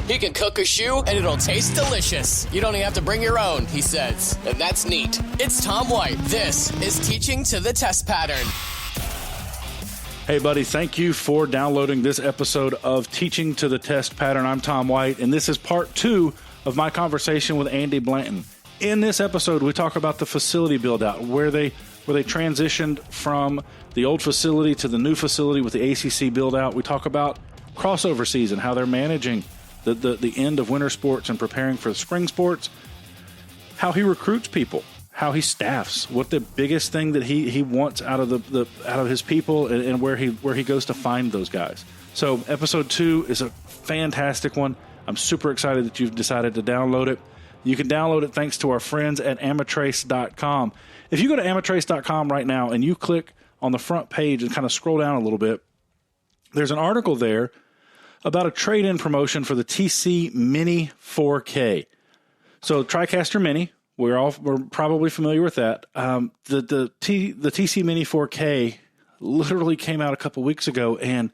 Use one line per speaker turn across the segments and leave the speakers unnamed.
He can cook a shoe and it'll taste delicious. You don't even have to bring your own, he says. And that's neat. It's Tom White. This is Teaching to the Test Pattern.
Hey, buddy, thank you for downloading this episode of Teaching to the Test Pattern. I'm Tom White, and this is part 2 of my conversation with Andy Blanton. In this episode, we talk about the facility build-out, where they transitioned from the old facility to the new facility with the ACC build-out. We talk about crossover season, how they're managing the end of winter sports and preparing for the spring sports, how he recruits people, how he staffs, what the biggest thing that he wants out of out of his people, and where he goes to find those guys. So episode 2 is a fantastic one. I'm super excited that you've decided to download it. You can download it thanks to our friends at Amatrace.com. If you go to Amatrace.com right now and you click on the front page and kind of scroll down a little bit, there's an article there about a trade-in promotion for the TC Mini 4K. So TriCaster Mini, we're probably familiar with that. The TC Mini 4K literally came out a couple weeks ago, and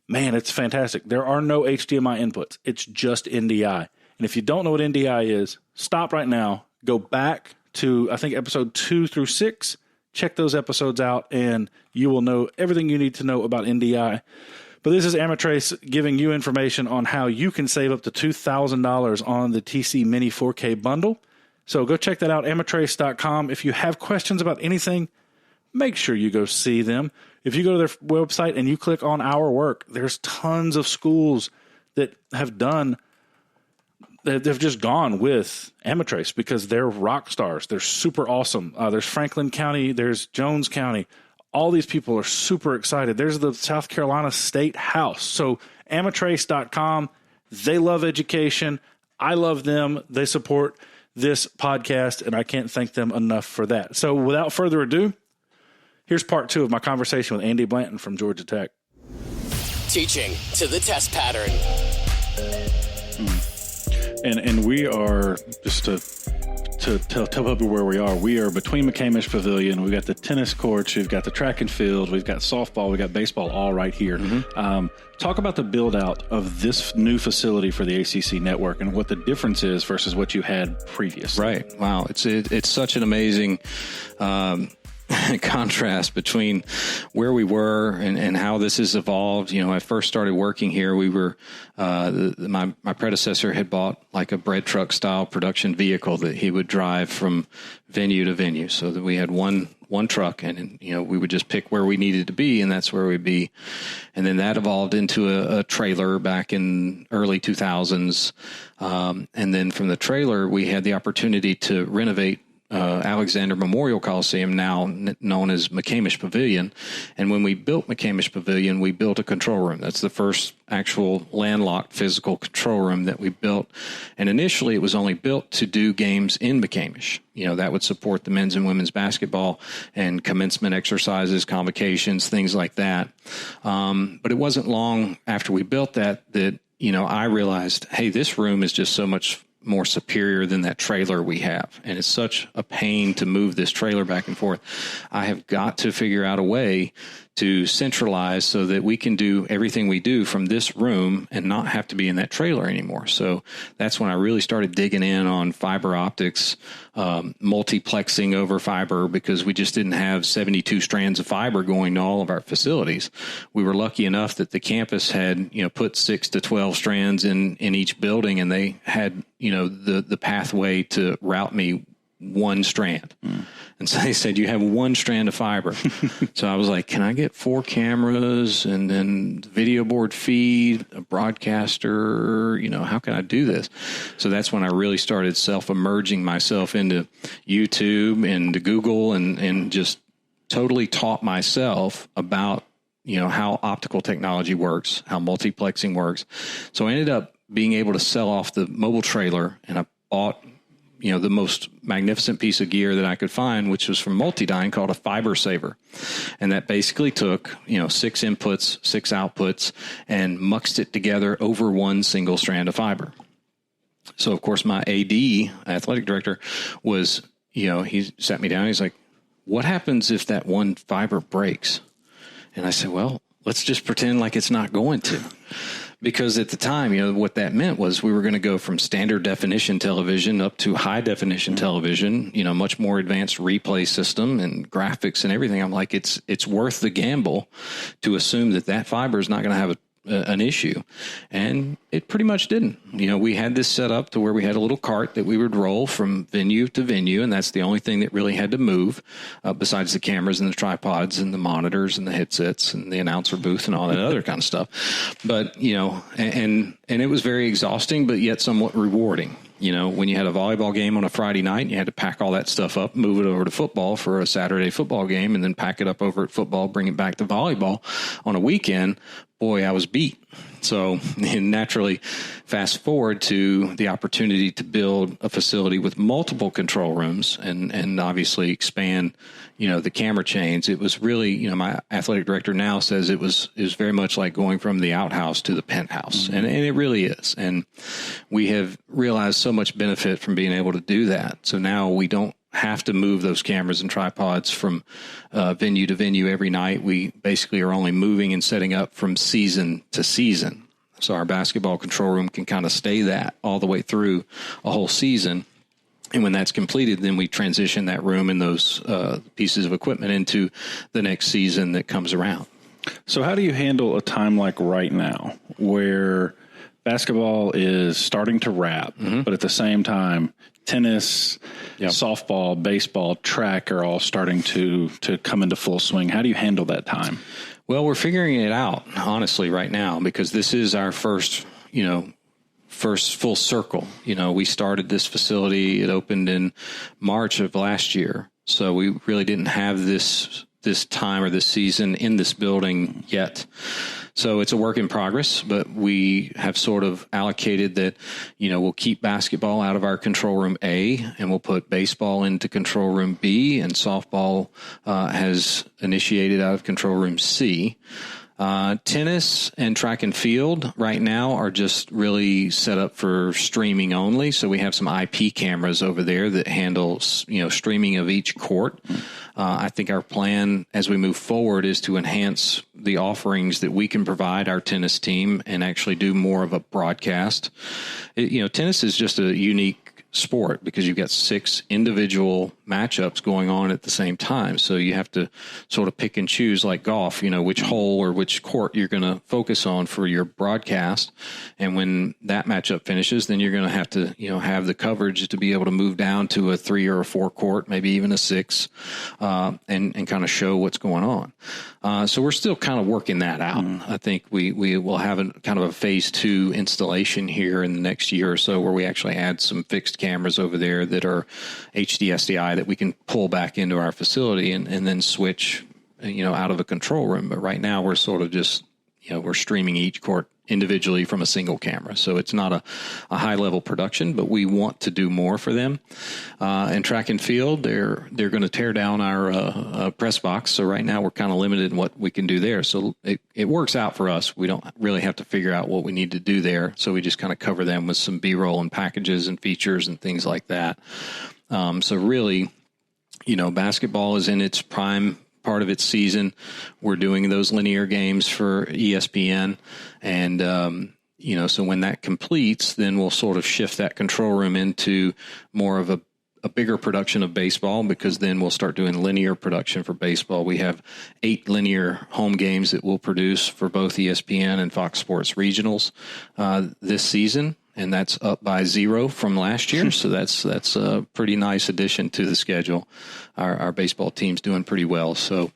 man, it's fantastic. There are no HDMI inputs. It's just NDI. And if you don't know what NDI is, stop right now, go back to, I think, episode 2 through 6, check those episodes out, and you will know everything you need to know about NDI. But this is Amatrace giving you information on how you can save up to $2,000 on the TC Mini 4K bundle. So go check that out, Amatrace.com. If you have questions about anything, make sure you go see them. If you go to their website and you click on Our Work, there's tons of schools that have they've just gone with Amatrace because they're rock stars. They're super awesome. There's Franklin County. There's Jones County. All these people are super excited. There's the South Carolina State House. So Amatrace.com, they love education. I love them. They support this podcast, and I can't thank them enough for that. So without further ado, here's part 2 of my conversation with Andy Blanton from Georgia Tech.
Teaching to the Test Pattern.
And we are, just to tell people where we are between McCamish Pavilion. We've got the tennis courts, we've got the track and field, we've got softball, we've got baseball all right here. Mm-hmm. Talk about the build out of this new facility for the ACC network and what the difference is versus what you had previously.
Right. Wow. It's such an amazing contrast between where we were and how this has evolved. You know, I first started working here. We were my predecessor had bought like a bread truck style production vehicle that he would drive from venue to venue, so that we had one truck, and you know, we would just pick where we needed to be, and that's where we'd be. And then that evolved into a trailer back in early 2000s, and then from the trailer we had the opportunity to renovate Alexander Memorial Coliseum, now known as McCamish Pavilion. And when we built McCamish Pavilion, we built a control room. That's the first actual landlocked physical control room that we built. And initially it was only built to do games in McCamish. You know, that would support the men's and women's basketball and commencement exercises, convocations, things like that. But it wasn't long after we built that, you know, I realized, hey, this room is just so much more superior than that trailer we have. And it's such a pain to move this trailer back and forth. I have got to figure out a way to centralize so that we can do everything we do from this room and not have to be in that trailer anymore. So that's when I really started digging in on fiber optics, multiplexing over fiber, because we just didn't have 72 strands of fiber going to all of our facilities. We were lucky enough that the campus had, you know, put 6 to 12 strands in each building, and they had, you know, the pathway to route me one strand. And so they said, you have one strand of fiber. So I was like, can I get 4 cameras and then video board feed, a broadcaster? You know, how can I do this? So that's when I really started self-emerging myself into YouTube and to Google, and just totally taught myself about, you know, how optical technology works, how multiplexing works. So I ended up being able to sell off the mobile trailer, and I bought, you know, the most magnificent piece of gear that I could find, which was from Multidyne, called a fiber saver. And that basically took, you know, 6 inputs, 6 outputs, and muxed it together over one single strand of fiber. So, of course, my AD, athletic director, was, you know, he sat me down. He's like, what happens if that one fiber breaks? And I said, well, let's just pretend like it's not going to. Because at the time, what that meant was we were going to go from standard definition television up to high definition television, much more advanced replay system and graphics and everything. I'm like, it's worth the gamble to assume that fiber is not going to have an issue. And it pretty much didn't. We had this set up to where we had a little cart that we would roll from venue to venue, and that's the only thing that really had to move besides the cameras and the tripods and the monitors and the headsets and the announcer booth and all that other kind of stuff. But, and it was very exhausting, but yet somewhat rewarding. When you had a volleyball game on a Friday night, you had to pack all that stuff up, move it over to football for a Saturday football game, and then pack it up over at football, bring it back to volleyball on a weekend. Boy, I was beat. So naturally, fast forward to the opportunity to build a facility with multiple control rooms and obviously expand, the camera chains. It was really, my athletic director now says it was very much like going from the outhouse to the penthouse. Mm-hmm. And it really is. And we have realized so much benefit from being able to do that. So now we don't have to move those cameras and tripods from venue to venue every night. We basically are only moving and setting up from season to season. So our basketball control room can kind of stay that all the way through a whole season. And when that's completed, then we transition that room and those pieces of equipment into the next season that comes around.
So how do you handle a time like right now where basketball is starting to wrap, but at the same time, tennis, softball, baseball, track are all starting to come into full swing? How do you handle that time?
Well, we're figuring it out, honestly, right now, because this is our first full circle. We started this facility. It opened in March of last year. So we really didn't have this time or this season in this building yet. So it's a work in progress, but we have sort of allocated that, we'll keep basketball out of our control room A, and we'll put baseball into control room B, and softball has initiated out of control room C. Tennis and track and field right now are just really set up for streaming only. So we have some IP cameras over there that handle, streaming of each court. I think our plan as we move forward is to enhance the offerings that we can provide our tennis team and actually do more of a broadcast. Tennis is just a unique sport because you've got 6 individual matchups going on at the same time. So you have to sort of pick and choose like golf, which hole or which court you're going to focus on for your broadcast. And when that matchup finishes, then you're going to have to, have the coverage to be able to move down to a 3 or a 4 court, maybe even a 6, and kind of show what's going on. So we're still kind of working that out. I think we will have kind of a phase 2 installation here in the next year or so where we actually add some fixed cameras over there that are HD SDI that we can pull back into our facility and then switch, out of a control room. But right now we're sort of just, we're streaming each court individually from a single camera. So it's not a high level production, but we want to do more for them. And track and field, they're going to tear down our press box. So right now we're kind of limited in what we can do there. So it works out for us. We don't really have to figure out what we need to do there. So we just kind of cover them with some B-roll and packages and features and things like that. So really, basketball is in its prime part of its season. We're doing those linear games for ESPN. And, so when that completes, then we'll sort of shift that control room into more of a bigger production of baseball, because then we'll start doing linear production for baseball. We have 8 linear home games that we'll produce for both ESPN and Fox Sports regionals this season. And that's up by 0 from last year. So that's a pretty nice addition to the schedule. Our baseball team's doing pretty well. So,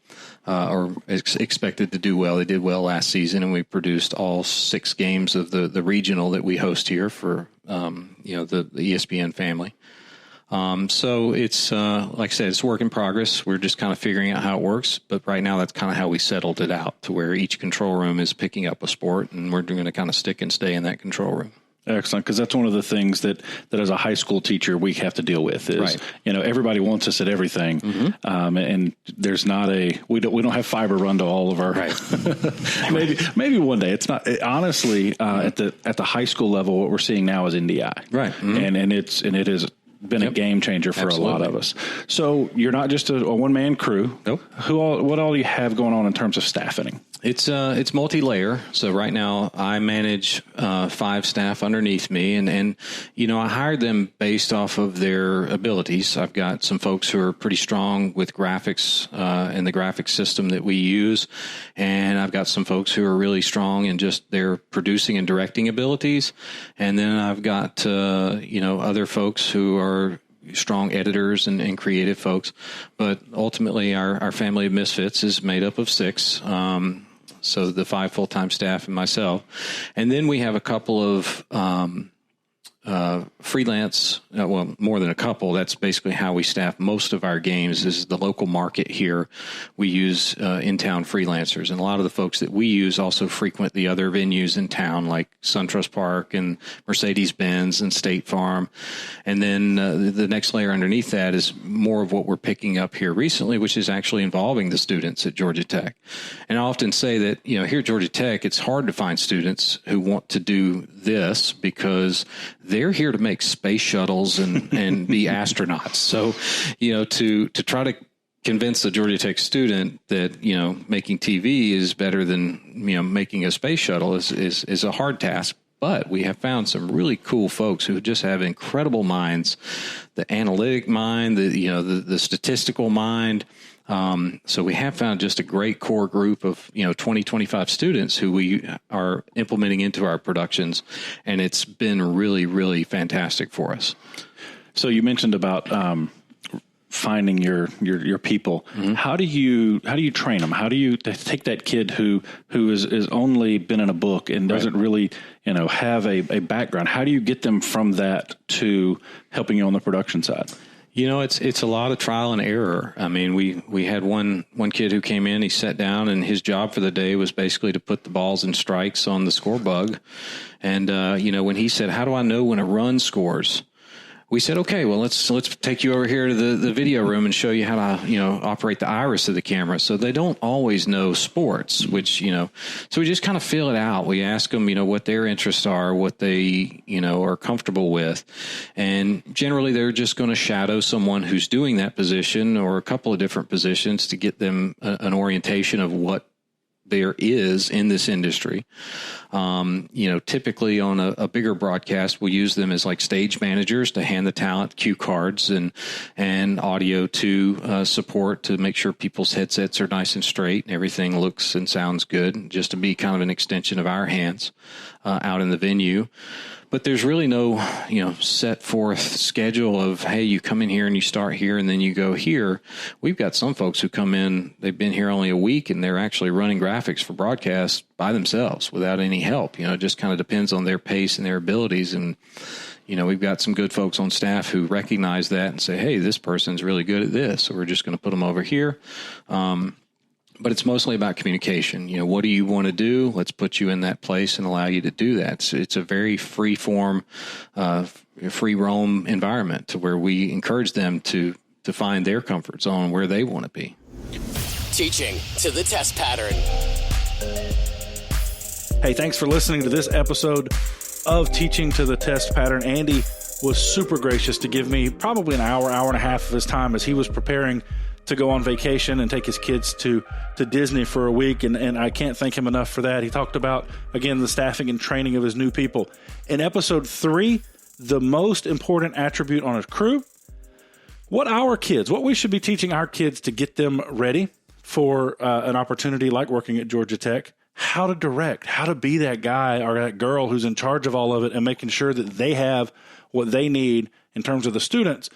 or expected to do well. They did well last season, and we produced all 6 games of the regional that we host here for, the ESPN family. So it's, like I said, it's a work in progress. We're just kind of figuring out how it works. But right now, that's kind of how we settled it out, to where each control room is picking up a sport, and we're going to kind of stick and stay in that control room.
Excellent, because that's one of the things that as a high school teacher we have to deal with is,
right.
Everybody wants us at everything, and there's not we don't have fiber run to all of our. Right. maybe one day. It's not honestly at the high school level. What we're seeing now is NDI,
right,
and it is been a game changer for a lot of us. So you're not just a one-man crew.
Nope.
What all do you have going on in terms of staffing?
It's multi-layer. So right now I manage 5 staff underneath me, and I hired them based off of their abilities. I've got some folks who are pretty strong with graphics and the graphics system that we use, and I've got some folks who are really strong in just their producing and directing abilities, and then I've got other folks who are strong editors and creative folks. But ultimately, our family of misfits is made up of 6. So the 5 full-time staff and myself. And then we have a couple of freelance, more than a couple. That's basically how we staff most of our games is the local market here. We use in-town freelancers. And a lot of the folks that we use also frequent the other venues in town, like SunTrust Park and Mercedes-Benz and State Farm. And then the next layer underneath that is more of what we're picking up here recently, which is actually involving the students at Georgia Tech. And I often say that, here at Georgia Tech, it's hard to find students who want to do this because they're here to make space shuttles and be astronauts. So, to try to convince a Georgia Tech student that, making TV is better than, making a space shuttle is a hard task. But we have found some really cool folks who just have incredible minds, the analytic mind, the statistical mind. So we have found just a great core group of, 20, 25 students who we are implementing into our productions. And it's been really, really fantastic for us.
So you mentioned about, finding your people. Mm-hmm. How do you train them? How do you take that kid who is only been in a book and doesn't really, have a background? How do you get them from that to helping you on the production side?
It's a lot of trial and error. I mean, we had one kid who came in, he sat down, and his job for the day was basically to put the balls and strikes on the score bug. And, when he said, how do I know when a run scores? We said, okay, well, let's take you over here to the video room and show you how to, operate the iris of the camera. So they don't always know sports, which, so we just kind of feel it out. We ask them, what their interests are, what they, are comfortable with. And generally they're just going to shadow someone who's doing that position or a couple of different positions to get them an orientation of what there is in this industry. Typically on a bigger broadcast, we use them as like stage managers to hand the talent cue cards and audio to support to make sure people's headsets are nice and straight and everything looks and sounds good, just to be kind of an extension of our hands out in the venue. But there's really no, set forth schedule of, hey, you come in here and you start here and then you go here. We've got some folks who come in, they've been here only a week and they're actually running graphics for broadcast by themselves without any help. It just kind of depends on their pace and their abilities. And, we've got some good folks on staff who recognize that and say, hey, this person's really good at this, so we're just going to put them over here. But it's mostly about communication. What do you want to do? Let's put you in that place and allow you to do that. So it's a very free form, free roam environment to where we encourage them to find their comfort zone where they want to be.
Teaching to the test pattern.
Hey, thanks for listening to this episode of Teaching to the Test Pattern. Andy was super gracious to give me probably an hour and a half of his time as he was preparing to go on vacation and take his kids to Disney for a week. And I can't thank him enough for that. He talked about, again, the staffing and training of his new people. In episode 3, the most important attribute on a crew, what we should be teaching our kids to get them ready for an opportunity like working at Georgia Tech, how to direct, how to be that guy or that girl who's in charge of all of it and making sure that they have what they need in terms of the students.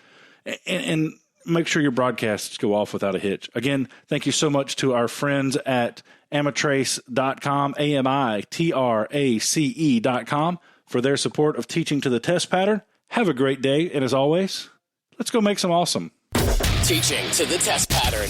And make sure your broadcasts go off without a hitch. Again, thank you so much to our friends at Amitrace.com, AMITRACE.com, for their support of Teaching to the Test Pattern. Have a great day, and as always, let's go make some awesome.
Teaching to the Test Pattern.